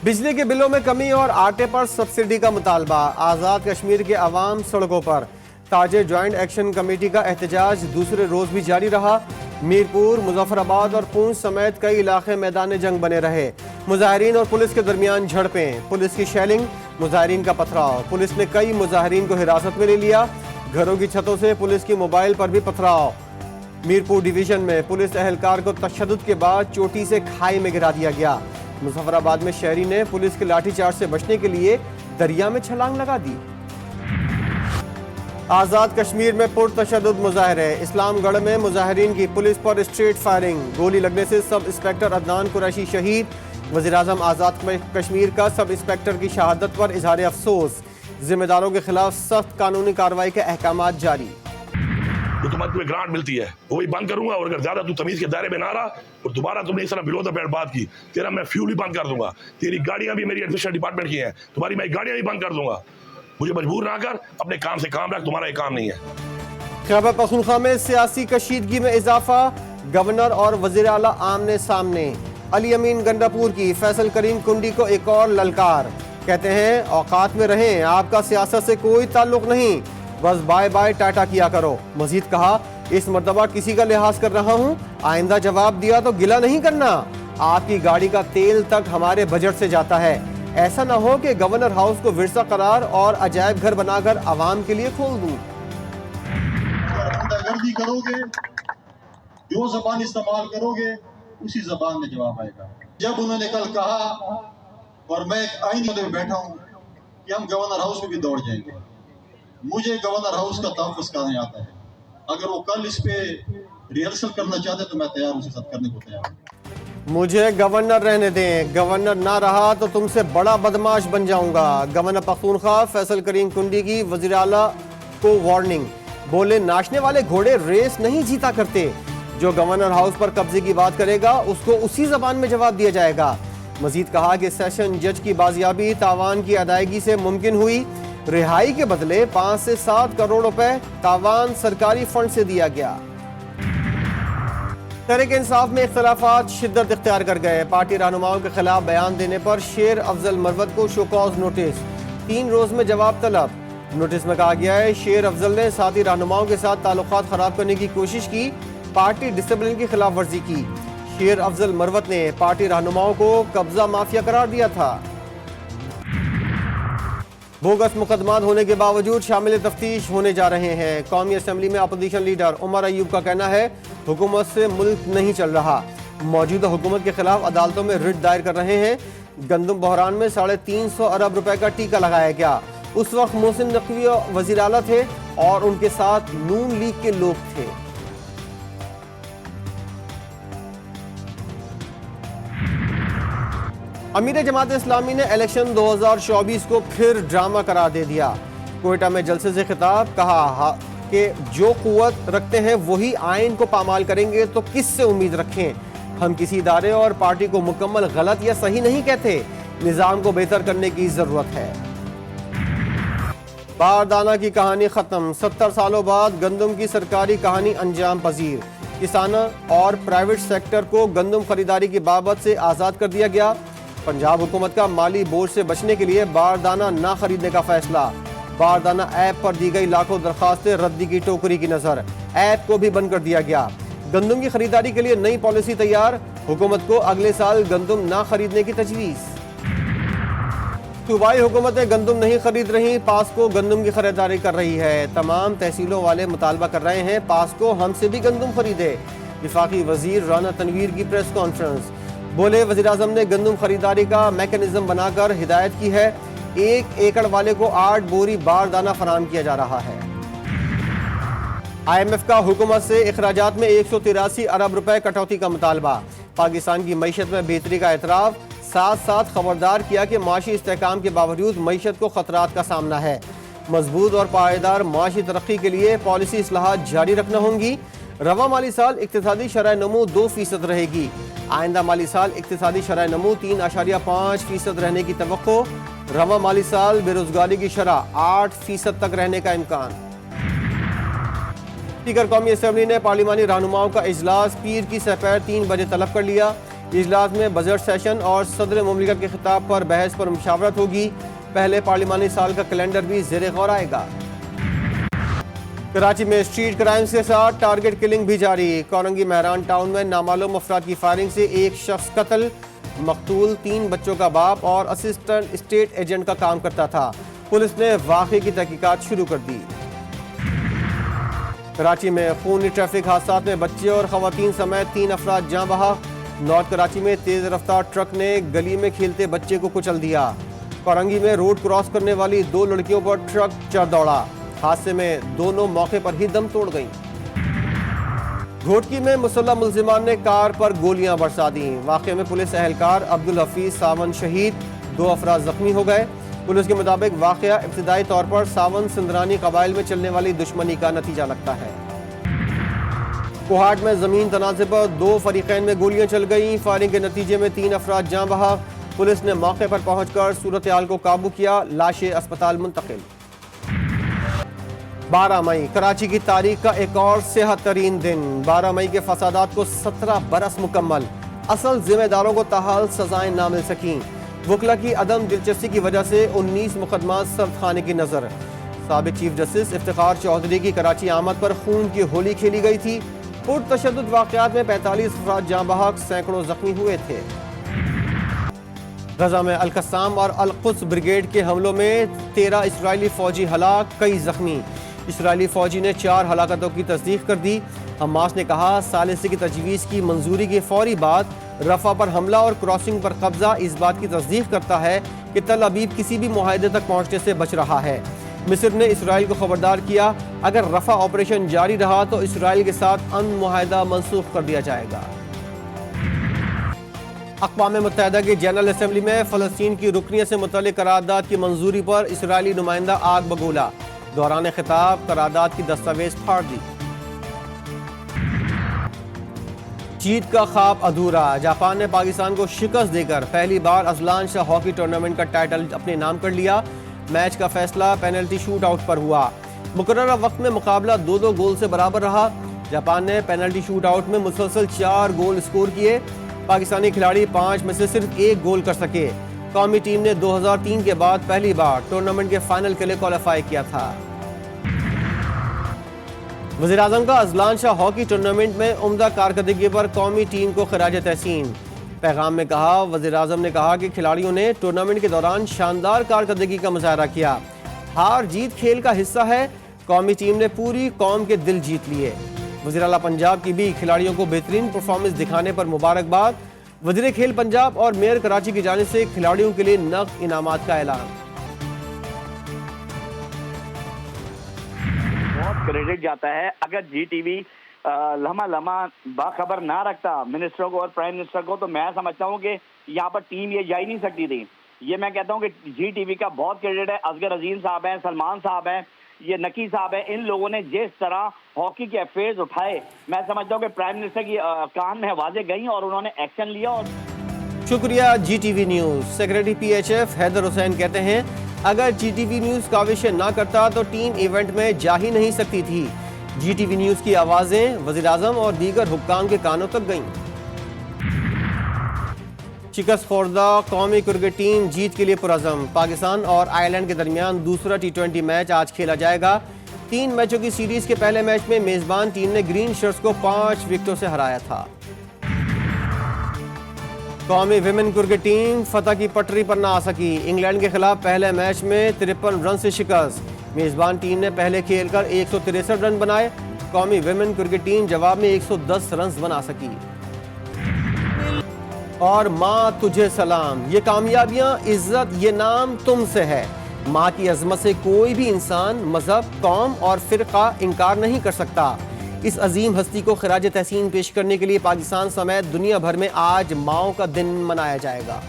बिजली के बिलों में कमी और आटे पर सब्सिडी का मुतालबा। आज़ाद कश्मीर के अवाम सड़कों पर। ताजे ज्वाइंट एक्शन कमेटी का एहतजाज दूसरे रोज भी जारी रहा। मीरपुर, मुजफ्फराबाद और पूंछ समेत कई इलाके मैदान जंग बने रहे। मुजाहिरीन और पुलिस के दरमियान झड़पें, पुलिस की शेलिंग, मुजाहिरीन का पथराव। पुलिस ने कई मुजाहिरीन को हिरासत में ले लिया। घरों की छतों से पुलिस की मोबाइल पर भी पथराव। मीरपुर डिवीजन में पुलिस एहलकार को तशद्दुद के बाद चोटी से खाई में गिरा दिया गया। मुजफ्फराबाद में शहरी ने पुलिस के लाठीचार्ज से बचने के लिए दरिया में छलांग लगा दी। आज़ाद कश्मीर में पुरतशद्दुद मुजाहरे। इस्लामगढ़ में मुजाहिरीन की पुलिस पर स्ट्रेट फायरिंग। गोली लगने से सब इंस्पेक्टर अदनान कुरैशी शहीद। वज़ीर-ए-आज़म आज़ाद कश्मीर का सब इंस्पेक्टर की शहादत पर इजहार अफसोस। जिम्मेदारों के खिलाफ सख्त कानूनी कार्रवाई के अहकाम जारी। जो तुम्हें ग्रांट मिलती है वो भी बंद करूंगा, और अगर ज्यादा तू तमीज के दायरे में ना रहा और दोबारा तुमने इस तरह बिलो द बेल्ट बात की, तेरा मैं फ्यूल भी बंद कर दूंगा। तेरी गाड़ियां भी मेरी एडमिनिस्ट्रेशन डिपार्टमेंट की हैं, तुम्हारी मैं गाड़ियां भी बंद कर दूंगा। मुझे मजबूर ना कर, अपने काम से काम रख, तुम्हारा ये काम नहीं है। खैबर पख्तूनख्वा में सियासी कशीदगी में इजाफा। गवर्नर और वजीर आला आमने सामने। अली अमीन गंडापुर की फैसल करीम कुंडी को एक और ललकार। कहते हैं औकात में रहें, आपका सियासत से कोई ताल्लुक नहीं, बस बाय बाय टाटा किया करो। मजीद कहा, इस मर्तबा किसी का लिहाज कर रहा हूँ, आइंदा जवाब दिया तो गिला नहीं करना। आपकी गाड़ी का तेल तक हमारे बजट से जाता है। ऐसा ना हो कि गवर्नर हाउस को विरसा करार और अजायब घर बनाकर आवाम के लिए खोल दूं। गुंडागर्दी करोगे, जो जबान इस्तेमाल करोगे, उसी जबान में जवाब आएगा। जब उन्होंने कल कहा, और मैं एक आईने में बैठा हूँ कि हम गवर्नर हाउस में भी दौड़ जाएंगे, मुझे गवर्नर हाउस का तहफ़्फ़ुज़ करने आता है। अगर वो कल इस पे रिहर्सल करना चाहते तो मैं तैयार उसके साथ करने को तैयार हूँ। मुझे गवर्नर रहने दें, गवर्नर ना रहा तो तुमसे बड़ा बदमाश बन जाऊंगा। गवर्नर पख्तूनख्वा फैसल करीम कुंडी की वज़ीर आला को वार्निंग। बोले, नाचने वाले घोड़े रेस नहीं जीता करते। जो गवर्नर हाउस पर कब्जे की बात करेगा उसको उसी जबान में जवाब दिया जाएगा। मजीद कहा कि सेशन जज की बाजियाबी तावान की अदायगी से मुमकिन हुई। रिहाई के बदले 5 से 7 करोड़ रुपए तावान सरकारी फंड से दिया गया। तहरीक इंसाफ में इख्तलाफात शिद्दत इख्तियार कर गए। पार्टी रहनुमाओं के खिलाफ बयान देने पर शेर अफजल मरवत को शोकॉज नोटिस। 3 रोज में जवाब तलब। नोटिस में कहा गया है, शेर अफजल ने साथी रहनुमाओं के साथ ताल्लुकात खराब करने की कोशिश की, पार्टी डिसिप्लिन की खिलाफ वर्जी की। शेर अफजल मरवत ने पार्टी रहनुमाओं को कब्जा माफिया करार दिया था। बोगस मुकदमात होने के बावजूद शामिल तफ्तीश होने जा रहे हैं। कौमी असम्बली में अपोजिशन लीडर उमर अयूब का कहना है, हुकूमत से मुल्क नहीं चल रहा। मौजूदा हुकूमत के खिलाफ अदालतों में रिट दायर कर रहे हैं। गंदम बहरान में 350 अरब रुपए का टीका लगाया गया। उस वक्त मोहसिन नकवी वजीर आला थे और उनके साथ नून लीग के लोग थे। अमीर जमात इस्लामी ने इलेक्शन 2024 को फिर ड्रामा करार दे दिया। कोयटा में जलसे से खिताब। कहा कि जो कुव्वत रखते हैं वही आइन को पामाल करेंगे तो किससे उम्मीद रखें। हम किसी इदारे और पार्टी को मुकम्मल गलत या सही नहीं कहते, निज़ाम को बेहतर करने की जरूरत है। बारदाना की कहानी खत्म। 70 सालों बाद गंदम की सरकारी कहानी अंजाम पजीर। किसानों और प्राइवेट सेक्टर को गंदम खरीदारी की बाबत से आज़ाद कर दिया गया। पंजाब हुकूमत का माली बोझ से बचने के लिए बारदाना ना खरीदने का फैसला। बारदाना ऐप पर दी गई लाखों दरखास्तें रद्दी की टोकरी की नजर। ऐप को भी बंद कर दिया गया। गंदम की खरीदारी के लिए नई पॉलिसी तैयार। हुकूमत को अगले साल गंदम ना खरीदने की तजवीज़। सूबाई हुकूमतें गंदम नहीं खरीद रही, पास्को गंदम की खरीदारी कर रही है। तमाम तहसीलों वाले मुतालबा कर रहे हैं, पास्को हमसे भी गंदम खरीदे। वफाकी वजीर राना तनवीर की प्रेस कॉन्फ्रेंस। बोले, वज़ीर-ए-आज़म ने गंदम खरीदारी का मैकेनिज्म बनाकर हिदायत की है। 1 एकड़ वाले को 8 बोरी बारदाना फराहम किया जा रहा है। IMF का हुकूमत से अखराजात में 183 अरब रुपए कटौती का मुतालबा। पाकिस्तान की मईशत में बेहतरी का एतराफ़। साथ साथ खबरदार किया कि माशी इस्तेहकाम के बावजूद मईशत को खतरात का सामना है। मजबूत और पायदार माशी तरक्की के लिए पॉलिसी इस्लाहात जारी रखना होंगी। रवा माली साल इक्तिसादी शरह नमू 2% रहेगी। आइंदा माली साल इक्तिसादी शरह नमू 3.5% रहने की तवक्को। रवा माली साल बेरोजगारी की शरह 8% तक रहने का इम्कान। स्पीकर कौमी असम्बली ने पार्लिमानी रहनुमाओं का इजलास पीर की सपैर 3 बजे तलब कर लिया। इजलास में बजट सेशन और सदर मुमलिकत के खिताब पर बहस पर मुशावरत होगी। पहले पार्लिमानी साल का कैलेंडर भी ज़ेरे गौर आएगा। कराची में स्ट्रीट क्राइम्स के साथ टारगेट किलिंग भी जारी। कोरंगी मेहरान टाउन में नामालूम अफराद की फायरिंग से एक शख्स कत्ल। मकतूल 3 बच्चों का बाप और असिस्टेंट स्टेट एजेंट का काम करता था। पुलिस ने वाक़े की तहकीकात शुरू कर दी। कराची में खूनी ट्रैफिक हादसात में बच्चे और खवातीन समेत 3 अफराद जाँ बहक। नॉर्थ कराची में तेज रफ्तार ट्रक ने गली में खेलते बच्चे को कुचल दिया। कोरंगी में रोड क्रॉस करने वाली 2 लड़कियों पर ट्रक चढ़ दौड़ा। हादसे में दोनों मौके पर ही दम तोड़ गईं। घोटकी में मुसल्लह मुल्जिमान ने कार पर गोलियां बरसा दी। वाक़े में पुलिस एहलकार अब्दुल हफीज सावन शहीद, 2 अफराद जख्मी हो गए। पुलिस के मुताबिक वाक़या इब्तिदाई तौर पर सावन सिंधरानी कबाइल में चलने वाली दुश्मनी का नतीजा लगता है। कोहाट में जमीन तनाज़े पर 2 फरीक़ैन में गोलियां चल गईं। फायरिंग के नतीजे में 3 अफराद जाँ बहक। पुलिस ने मौके पर पहुंचकर सूरत हाल को काबू किया। लाशें अस्पताल मुंतकिल। 12 मई कराची की तारीख का एक और सेहत तरीन दिन। 12 मई के फसादात को 17 बरस मुकम्मल। असल जिम्मेदारों को ताहाल सजाएं ना मिल सकीं। वकला की अदम दिलचस्पी की वजह से 19 मुकदमा सर्द खाने की नजर। साबिक चीफ जस्टिस इफ्तिखार चौधरी की कराची आमद पर खून की होली खेली गई थी। पुरतशद्दुद वाक़यात में 45 अफराद जाँ बहक, सैकड़ों जख्मी हुए थे। गजा में अल-कस्साम और अल-कुद्स ब्रिगेड के हमलों में 13 इसराइली फौजी हलाक, कई जख्मी। इसराइली फौजी ने 4 हलाकतों की तस्दीक कर दी। हमास ने कहा सालिसी की तजवीज़ की मंजूरी के फौरी बाद रफा पर हमला और क्रॉसिंग पर कब्जा इस बात की तस्दीक करता है कि तल अबीब किसी भी मुआहदे तक पहुंचने से बच रहा है। मिस्र ने इसराइल को खबरदार किया, अगर रफा ऑपरेशन जारी रहा तो इसराइल के साथ अमन मुआहदा मनसूख कर दिया जाएगा। अक़वाम मुत्तहिदा की जनरल असम्बली में फ़लस्तीन की रुकनियत से मुतल्लिक़ करारदाद की मंजूरी पर इसराइली नुमाइंदा आग बगोला। दौरान खिताब करारदाद की दस्तावेज फाड़ दी। जीत का ख्वाब अधूरा। जापान ने पाकिस्तान को शिकस्त देकर पहली बार अजलान शाह हॉकी टूर्नामेंट का टाइटल अपने नाम कर लिया। मैच का फैसला पेनल्टी शूट आउट पर हुआ। मुकर्ररा वक्त में मुकाबला 2-2 गोल से बराबर रहा। जापान ने पेनल्टी शूट आउट में मुसलसल 4 गोल स्कोर किए। पाकिस्तानी खिलाड़ी 5 में से सिर्फ 1 गोल कर सके। कौमी टीम ने 2003 के बाद पहली बार टूर्नामेंट के फाइनल के लिए क्वालिफाई किया था। वज़ीर-ए-आज़म का अजलान शाह हॉकी टूर्नामेंट में उम्दा कारकर्दगी पर कौमी टीम को खिराज तहसीन। पैगाम में कहा, वज़ीर-ए-आज़म ने कहा कि खिलाड़ियों ने टूर्नामेंट के दौरान शानदार कारकर्दगी का मुजाहरा किया। हार जीत खेल का हिस्सा है। कौमी टीम ने पूरी कौम के दिल जीत लिए। वज़ीर आला पंजाब की भी खिलाड़ियों को बेहतरीन परफॉर्मेंस दिखाने पर मुबारकबाद। वज़ीर खेल पंजाब और मेयर कराची की जानिब से खिलाड़ियों के लिए नक़द इनामात का ऐलान। बहुत क्रेडिट जाता है। अगर जीटीवी लम्हा बाखबर ना रखता मिनिस्टर को और प्राइम मिनिस्टर को, तो मैं समझता हूँ कि यहाँ पर टीम ये जा ही नहीं सकती थी। ये मैं कहता हूँ कि जीटीवी का बहुत क्रेडिट है। असगर अजीम साहब हैं, सलमान साहब हैं, ये नकी साहब हैं। इन लोगों ने जिस तरह हॉकी के अफेयर्स उठाए, मैं समझता हूँ कि प्राइम मिनिस्टर की कान में आवाजें गई और उन्होंने एक्शन लिया। और शुक्रिया GTV news. Secretary PHF Haider Hussain कहते हैं, अगर जीटीवी न्यूज़ काविशें ना करता तो टीम इवेंट में जा ही नहीं सकती थी। जीटीवी न्यूज़ की आवाज़ें वज़ीर-ए-आज़म और दीगर हुक्काम के कानों तक गईं। शिकस्त खोर्दा कौमी क्रिकेट टीम जीत के लिए पुरअज़म। पाकिस्तान और आयरलैंड के दरमियान दूसरा T20 मैच आज खेला जाएगा। 3 मैचों की सीरीज के पहले मैच में मेज़बान टीम ने ग्रीन शर्ट्स को 5 विकेटों से हराया था। कौमी विमेन क्रिकेट टीम फतह की पटरी पर ना आ सकी। इंग्लैंड के खिलाफ पहले मैच में 53 रन से शिकस्त। मेज़बान टीम ने पहले खेलकर 163 रन बनाए। कौमी विमेन क्रिकेट टीम जवाब में 110 रन बना सकी। और माँ तुझे सलाम, ये कामयाबियाँ, इज्जत, ये नाम तुमसे है। माँ की अजमत से कोई भी इंसान, मजहब, कौम और फ़िरका इनकार नहीं कर सकता। इस अजीम हस्ती को खिराज तहसीन पेश करने के लिए पाकिस्तान समेत दुनिया भर में आज माओं का दिन मनाया जाएगा।